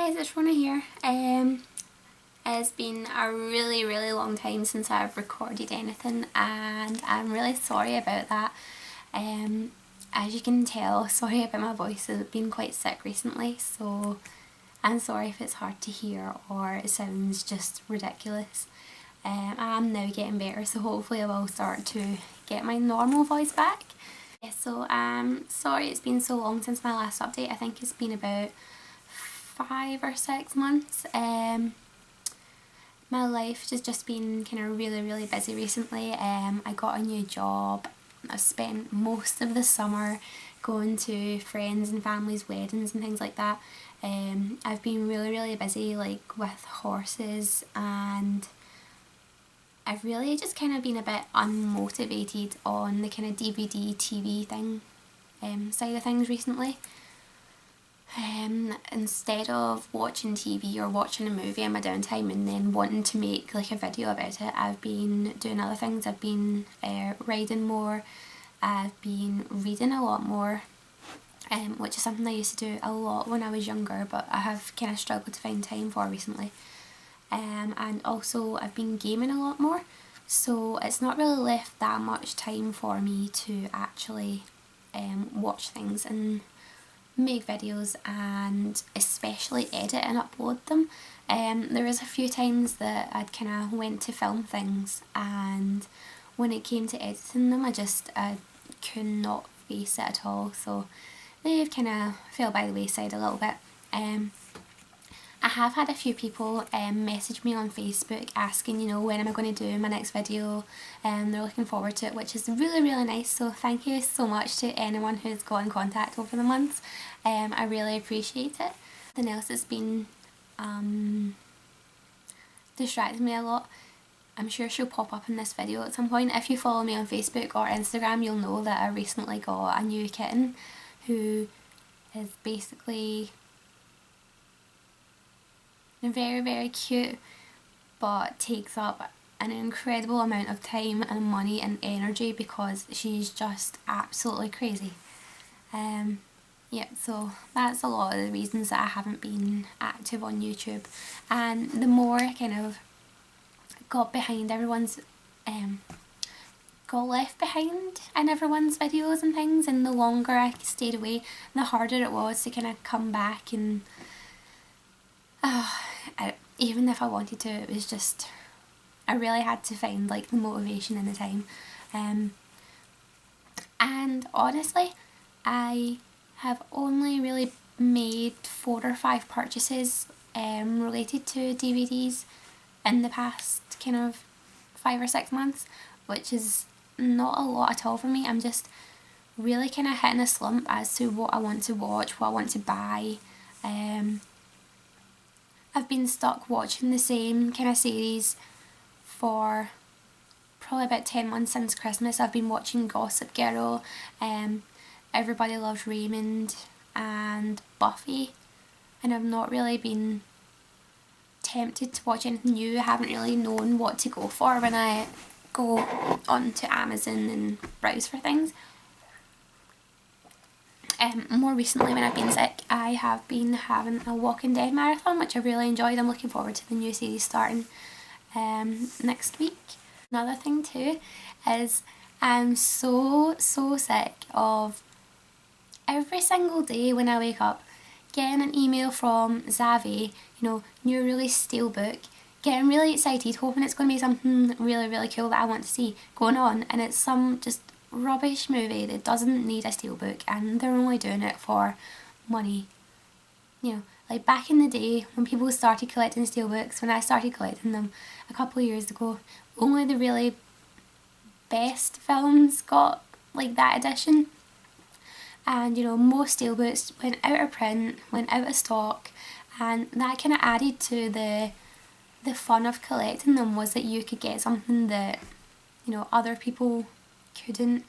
guys, it's Rona here. It's been a really long time since I've recorded anything and I'm really sorry about that. As you can tell, sorry about my voice. I've been quite sick recently, so I'm sorry if it's hard to hear or it sounds just ridiculous. I'm now getting better, so hopefully I will start to get my normal voice back. Yeah, so sorry it's been so long since my last update. I think it's been about 5 or 6 months. My life has just been kind of really busy recently. I got a new job. I've spent most of the summer going to friends and family's weddings and things like that. I've been really busy, like with horses, and I've really just kind of been a bit unmotivated on the kind of DVD TV thing side of things recently. Instead of watching TV or watching a movie in my downtime and then wanting to make like a video about it, I've been doing other things. I've been riding more, I've been reading a lot more, which is something I used to do a lot when I was younger, but I have kind of struggled to find time for recently. And also I've been gaming a lot more, so it's not really left that much time for me to actually watch things and make videos and especially edit and upload them. There was a few times that I'd kind of went to film things, and when it came to editing them I could not face it at all, so they've kind of fell by the wayside a little bit. I have had a few people message me on Facebook asking, you know, when am I going to do my next video, and they're looking forward to it, which is really nice, so thank you so much to anyone who's got in contact over the months. I really appreciate it. Something else that's been distracting me a lot, I'm sure she'll pop up in this video at some point. If you follow me on Facebook or Instagram, you'll know that I recently got a new kitten who is basically very cute, but takes up an incredible amount of time and money and energy because she's just absolutely crazy. Yeah, so that's a lot of the reasons that I haven't been active on YouTube, and the more I kind of got left behind in everyone's videos and things, and the longer I stayed away, the harder it was to kind of come back. And even if I wanted to, it was just, I really had to find like the motivation and the time. And honestly, I have only really made 4 or 5 purchases related to DVDs in the past kind of 5 or 6 months, which is not a lot at all for me. I'm just really kind of hitting a slump as to what I want to watch, what I want to buy. I've been stuck watching the same kind of series for probably about 10 months since Christmas. I've been watching Gossip Girl, Everybody Loves Raymond and Buffy, and I've not really been tempted to watch anything new. I haven't really known what to go for when I go onto Amazon and browse for things. More recently, when I've been sick, I have been having a Walking Dead marathon, which I really enjoyed. I'm looking forward to the new series starting next week. Another thing too is I'm so sick of every single day when I wake up getting an email from Zavi, you know, new release steelbook, getting really excited, hoping it's going to be something really cool that I want to see going on, and it's some just rubbish movie that doesn't need a steelbook, and they're only doing it for money. You know, like back in the day when people started collecting steelbooks, when I started collecting them a couple of years ago, only the really best films got like that edition, and you know, most steelbooks went out of print, went out of stock, and that kind of added to the fun of collecting them, was that you could get something that, you know, other people couldn't.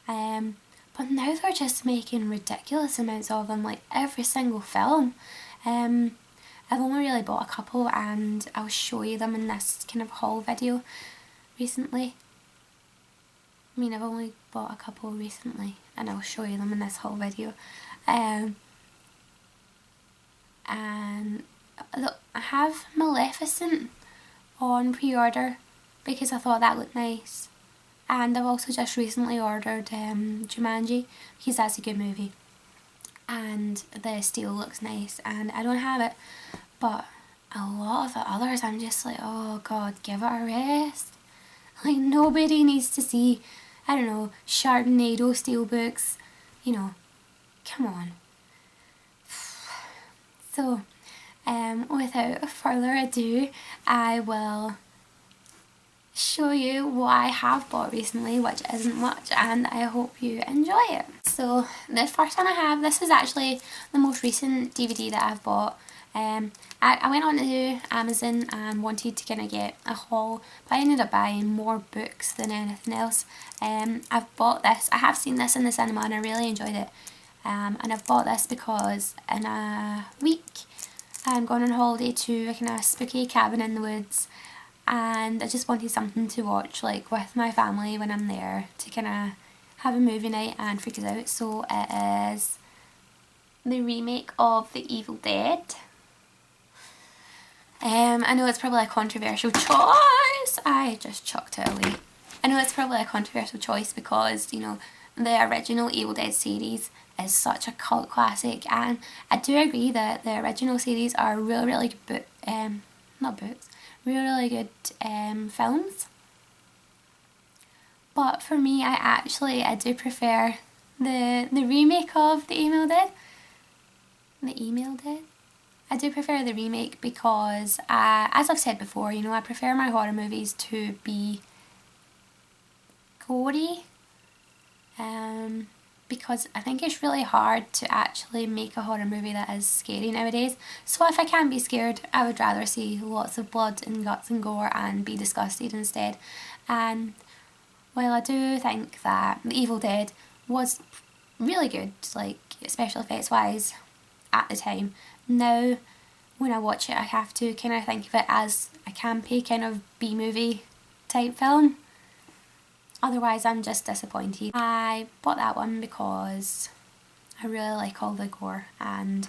But now they're just making ridiculous amounts of them, like every single film. I've only really bought a couple, and I'll show you them in this kind of haul video recently. I mean, I've only bought a couple recently, and I'll show you them in this haul video. And I have Maleficent on pre-order because I thought that looked nice. And I've also just recently ordered Jumanji because that's a good movie. And the steel looks nice and I don't have it. But a lot of the others I'm just like, oh god, give it a rest. Like nobody needs to see, I don't know, Sharknado steelbooks. You know, come on. So, without further ado, I will show you what I have bought recently, which isn't much, and I hope you enjoy it. So the first one I have, this is actually the most recent DVD that I've bought. I went on to Amazon and wanted to kind of get a haul, but I ended up buying more books than anything else. I've bought this, I have seen this in the cinema and I really enjoyed it. And I've bought this because in a week I'm going on holiday to a kind of spooky cabin in the woods, and I just wanted something to watch like with my family when I'm there to kind of have a movie night and freak us out. So it is the remake of The Evil Dead. I know it's probably a controversial choice. I just chucked it away. I know it's probably a controversial choice because, you know, the original Evil Dead series is such a cult classic, and I do agree that the original series are really good really good films. But for me, I do prefer the remake of The Email Dead. The Email Dead? I do prefer the remake because, as I've said before, you know, I prefer my horror movies to be gory. Because I think it's really hard to actually make a horror movie that is scary nowadays. So if I can be scared, I would rather see lots of blood and guts and gore and be disgusted instead. And while I do think that The Evil Dead was really good, like special effects wise at the time, now when I watch it I have to kind of think of it as a campy kind of B-movie type film. Otherwise I'm just disappointed. I bought that one because I really like all the gore and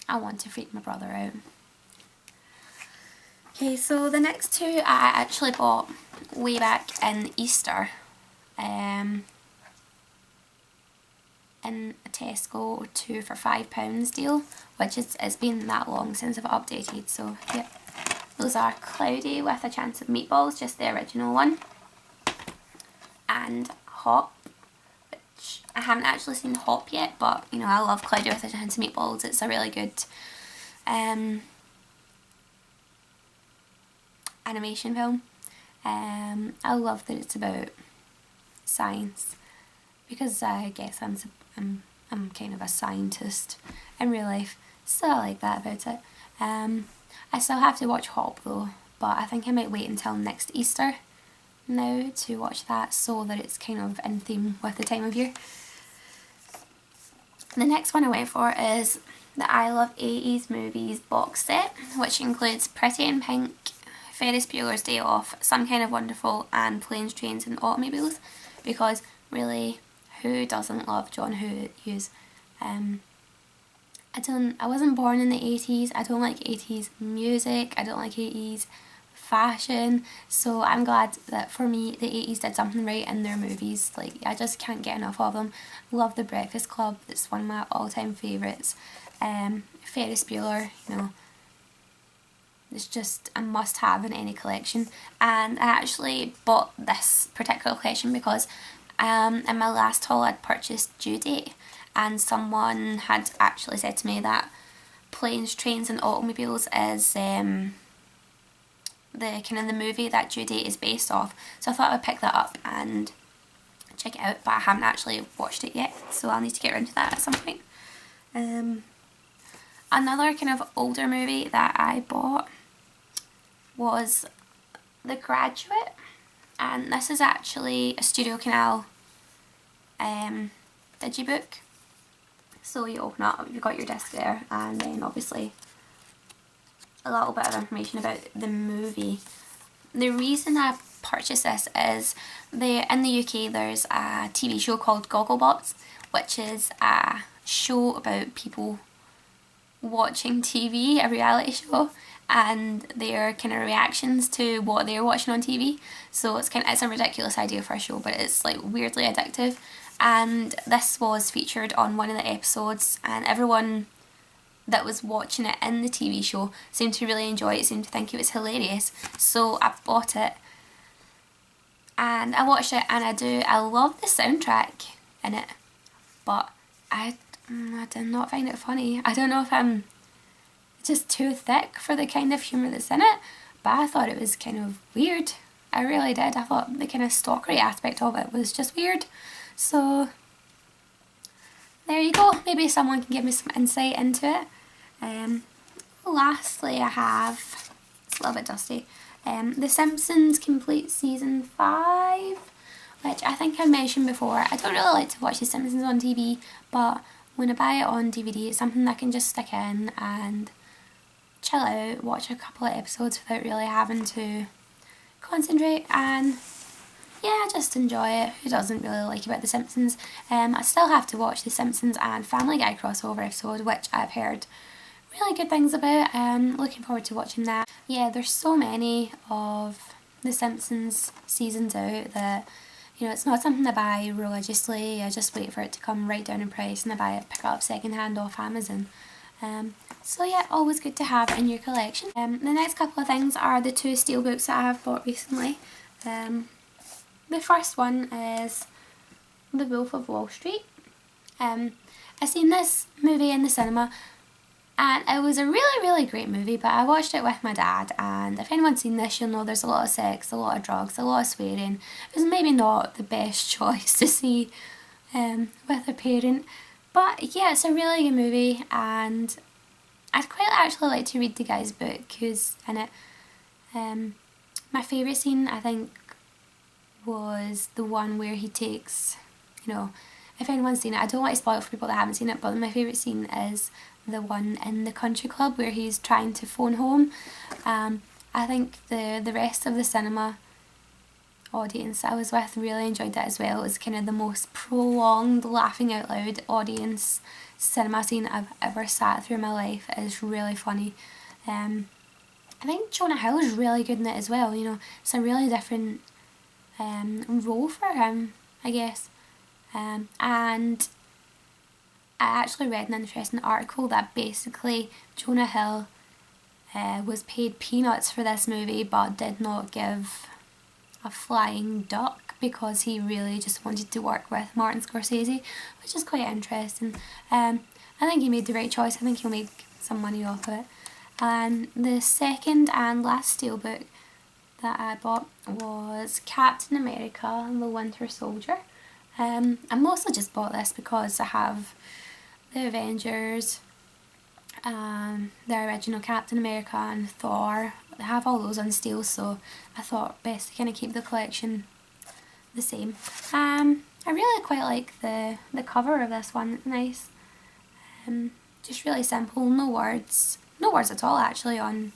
I want to freak my brother out. Okay, so the next two I actually bought way back in Easter in a Tesco 2 for £5 deal, which it's been that long since I've updated, so yeah. Those are Cloudy with a Chance of Meatballs, just the original one, and Hop, which I haven't actually seen Hop yet, but you know, I love Cloudy with a Chance of Meatballs. It's a really good animation film. I love that it's about science because I guess I'm kind of a scientist in real life, so I like that about it. I still have to watch Hop though, but I think I might wait until next Easter now to watch that so that it's kind of in theme with the time of year. The next one I went for is the I Love 80s Movies box set, which includes Pretty in Pink, Ferris Bueller's Day Off, Some Kind of Wonderful and Planes, Trains and Automobiles, because really, who doesn't love John Hughes? I wasn't born in the 80s, I don't like 80s music, I don't like 80s fashion, so I'm glad that for me the 80s did something right in their movies. Like, I just can't get enough of them. Love The Breakfast Club, it's one of my all-time favourites. Ferris Bueller, you know, it's just a must-have in any collection, and I actually bought this particular collection because in my last haul I'd purchased Due Date, and someone had actually said to me that Planes, Trains and Automobiles is the kind of the movie that Due Date is based off, so I thought I would pick that up and check it out, but I haven't actually watched it yet, so I'll need to get around to that at some point. Another kind of older movie that I bought was The Graduate, and this is actually a Studio Canal digibook. So you open up, you've got your disc there, and then obviously a little bit of information about the movie. The reason I purchased this is in the UK there's a TV show called Gogglebox, which is a show about people watching TV, a reality show, and their kind of reactions to what they're watching on TV. So it's a ridiculous idea for a show, but it's like weirdly addictive. And this was featured on one of the episodes, and everyone that was watching it in the TV show seemed to really enjoy it, seemed to think it was hilarious. So I bought it and I watched it, and I love the soundtrack in it, but I did not find it funny. I don't know if I'm just too thick for the kind of humour that's in it, but I thought it was kind of weird. I really did. I thought the kind of stalkery aspect of it was just weird. So there you go. Maybe someone can give me some insight into it. Lastly, I have, it's a little bit dusty, The Simpsons Complete Season 5, which I think I've mentioned before. I don't really like to watch The Simpsons on TV, but when I buy it on DVD, it's something that I can just stick in and chill out, watch a couple of episodes without really having to concentrate, and yeah, just enjoy it. Who doesn't really like about The Simpsons? I still have to watch The Simpsons and Family Guy crossover episode, which I've heard really good things about. Looking forward to watching that. Yeah, there's so many of The Simpsons seasons out that, you know, it's not something I buy religiously. I just wait for it to come right down in price and I pick it up second hand off Amazon. So yeah, always good to have in your collection. The next couple of things are the 2 steelbooks that I have bought recently. The first one is The Wolf of Wall Street. I seen this movie in the cinema, and it was a really, really great movie, but I watched it with my dad, and if anyone's seen this, you'll know there's a lot of sex, a lot of drugs, a lot of swearing. It was maybe not the best choice to see with a parent, but yeah, it's a really good movie, and I'd quite actually like to read the guy's book who's in it. My favourite scene, I think, was the one where he takes, you know, if anyone's seen it, I don't want to spoil it for people that haven't seen it, but my favourite scene is the one in the country club where he's trying to phone home. I think the rest of the cinema audience I was with really enjoyed that as well. It was kind of the most prolonged laughing out loud audience cinema scene I've ever sat through in my life. It is really funny. I think Jonah Hill is really good in it as well. You know, it's a really different role for him, I guess. And I actually read an interesting article that basically Jonah Hill was paid peanuts for this movie but did not give a flying duck because he really just wanted to work with Martin Scorsese, which is quite interesting. I think he made the right choice. I think he'll make some money off of it. And the second and last steelbook that I bought was Captain America and the Winter Soldier. I mostly just bought this because I have the Avengers, the original Captain America and Thor. I have all those on steel, so I thought best to kind of keep the collection the same. I really quite like the cover of this one. It's nice. Just really simple, no words at all actually on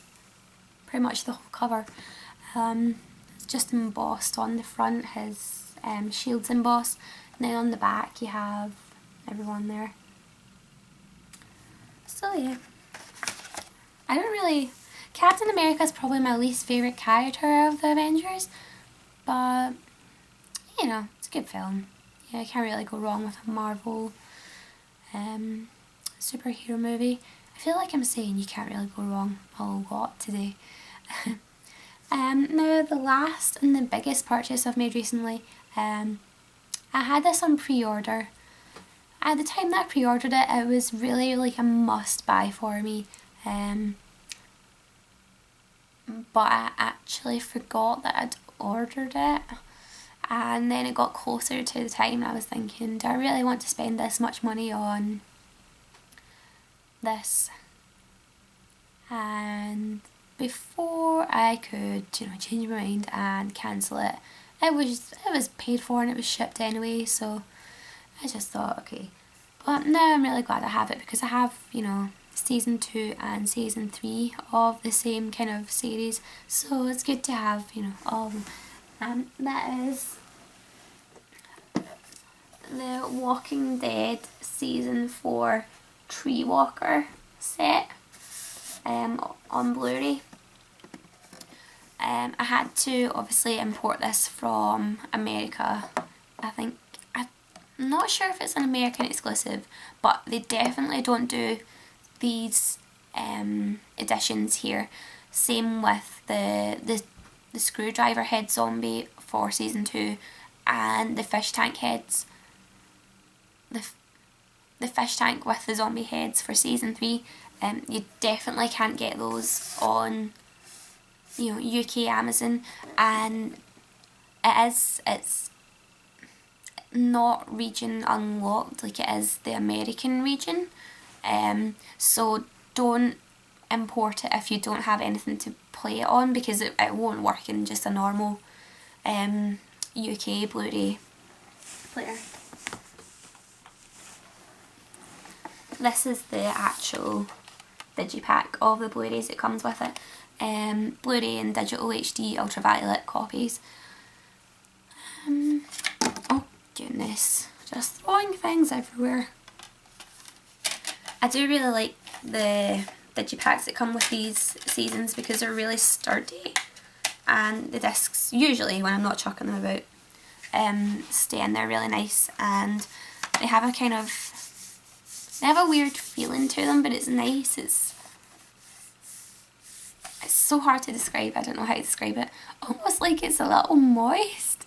pretty much the whole cover. It's just embossed on the front, his shield's embossed, and then on the back you have everyone there. So yeah, Captain America is probably my least favourite character of the Avengers, but you know, it's a good film. Yeah, you can't really go wrong with a Marvel superhero movie. I feel like I'm saying you can't really go wrong a lot today. Now the last and the biggest purchase I've made recently, I had this on pre-order. At the time that I pre-ordered it, it was really like a must buy for me, but I actually forgot that I'd ordered it, and then it got closer to the time and I was thinking, do I really want to spend this much money on this? And before I could, you know, change my mind and cancel it, it was paid for and it was shipped anyway, so I just thought, okay. But now I'm really glad I have it because I have, you know, season 2 and season 3 of the same kind of series, so it's good to have, you know, all of them. That is the Walking Dead Season 4 Tree Walker set on Blu-ray. I had to obviously import this from America. I'm not sure if it's an American exclusive, but they definitely don't do these editions here. Same with the screwdriver head zombie for season 2 and the fish tank heads. The fish tank with the zombie heads for season 3. You definitely can't get those on, you know, UK Amazon, and it's not region unlocked like it is the American region. So don't import it if you don't have anything to play it on, because it won't work in just a normal UK Blu-ray player. This is the actual digipack of the Blu-rays that comes with it. Blu-ray and digital HD ultraviolet copies. Oh goodness, just throwing things everywhere. I do really like the digipacks that come with these seasons because they're really sturdy, and the discs, usually when I'm not chucking them about, stay in there really nice, and they have a weird feeling to them, but it's nice. It's so hard to describe. I don't know how to describe it. Almost like it's a little moist.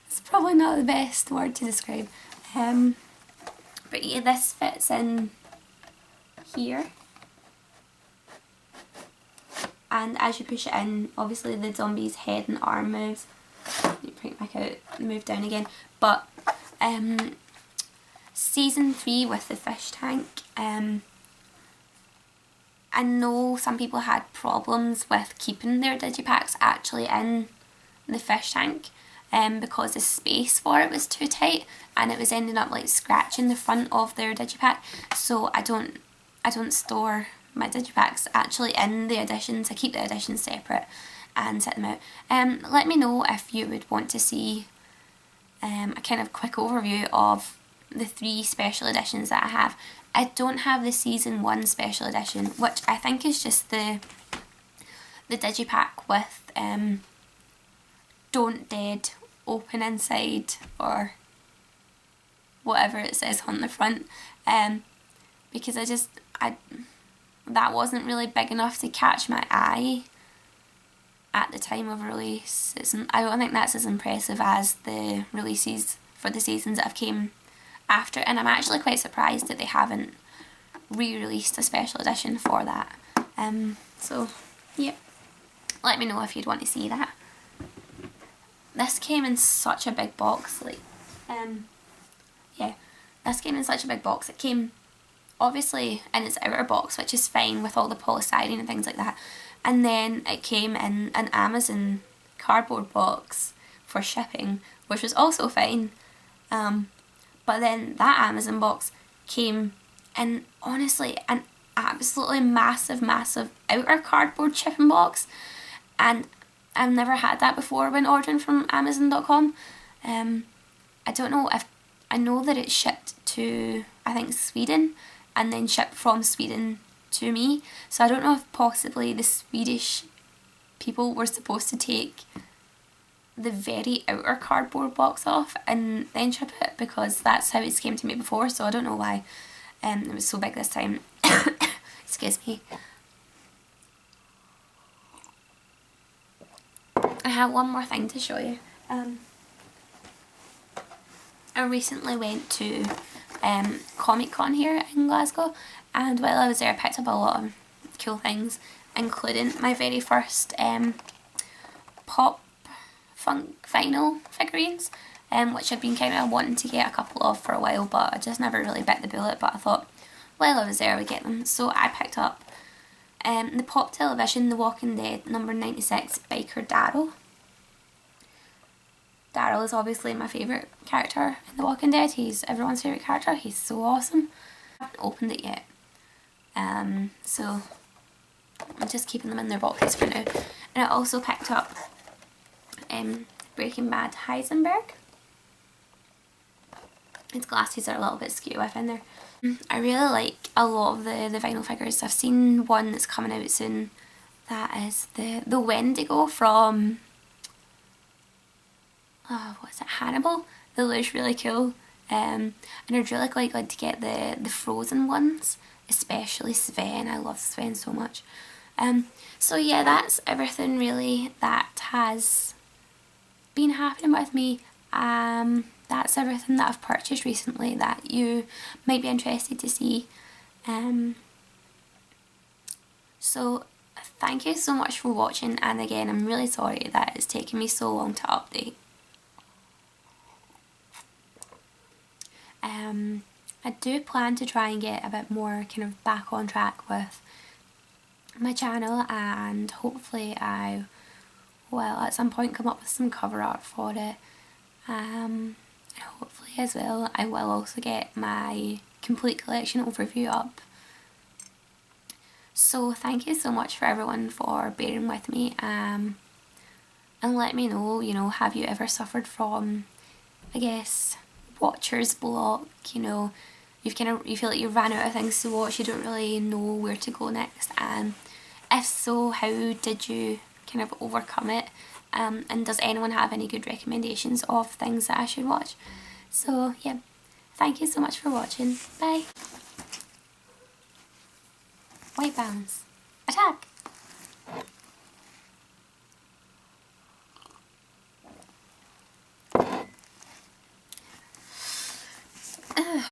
It's probably not the best word to describe. But yeah, this fits in here. And as you push it in, obviously the zombie's head and arm moves. You bring it back out, move down again. But season 3 with the fish tank, I know some people had problems with keeping their digipacks actually in the fish tank because the space for it was too tight, and it was ending up like scratching the front of their digipack. So I don't store my digipacks actually in the editions. I keep the editions separate and set them out. Let me know if you would want to see a kind of quick overview of the 3 special editions that I have. I don't have the season 1 special edition, which I think is just the digipack with Don't Dead open inside, or whatever it says on the front, because that wasn't really big enough to catch my eye at the time of release. I don't think that's as impressive as the releases for the seasons that have came after, and I'm actually quite surprised that they haven't re-released a special edition for that. So yeah, let me know if you'd want to see that. This came in such a big box, like this came in such a big box. It came obviously in its outer box, which is fine with all the polystyrene and things like that, and then it came in an Amazon cardboard box for shipping, which was also fine. But then that Amazon box came in, honestly, an absolutely massive outer cardboard shipping box, and I've never had that before when ordering from Amazon.com. I don't know if, I know that it shipped to, I think, Sweden, and then shipped from Sweden to me, so I don't know if possibly the Swedish people were supposed to take the very outer cardboard box off and then ship it, because that's how it's came to me before, so I don't know why it was so big this time. Excuse me. I have one more thing to show you. I recently went to Comic Con here in Glasgow, and while I was there I picked up a lot of cool things, including my very first Pop Funk vinyl figurines, which I've been kind of wanting to get a couple of for a while, but I just never really bit the bullet. But I thought while I was there I would get them, so I picked up the Pop Television The Walking Dead number 96 Biker Daryl. Daryl is obviously my favourite character in The Walking Dead. He's everyone's favourite character. He's so awesome. I haven't opened it yet, so I'm just keeping them in their boxes for now. And I also picked up Breaking Bad Heisenberg. Its glasses are a little bit skew, I find there. I really like a lot of the vinyl figures. I've seen one that's coming out soon that is the Wendigo from, what is it, Hannibal? They look really cool. And I'd really quite like to get the Frozen ones, especially Sven. I love Sven so much. So yeah, that's everything really that has been happening with me. That's everything that I've purchased recently that you might be interested to see. So thank you so much for watching, and again I'm really sorry that it's taken me so long to update. I do plan to try and get a bit more kind of back on track with my channel, and hopefully I will at some point come up with some cover art for it. And hopefully as well I will also get my complete collection overview up. So thank you so much for everyone for bearing with me, and let me know, you know, have you ever suffered from, I guess, watcher's block? You know, you feel like you've ran out of things to watch, you don't really know where to go next, and if so, how did you kind of overcome it? And does anyone have any good recommendations of things that I should watch? So yeah, thank you so much for watching. Bye. White balance. Attack!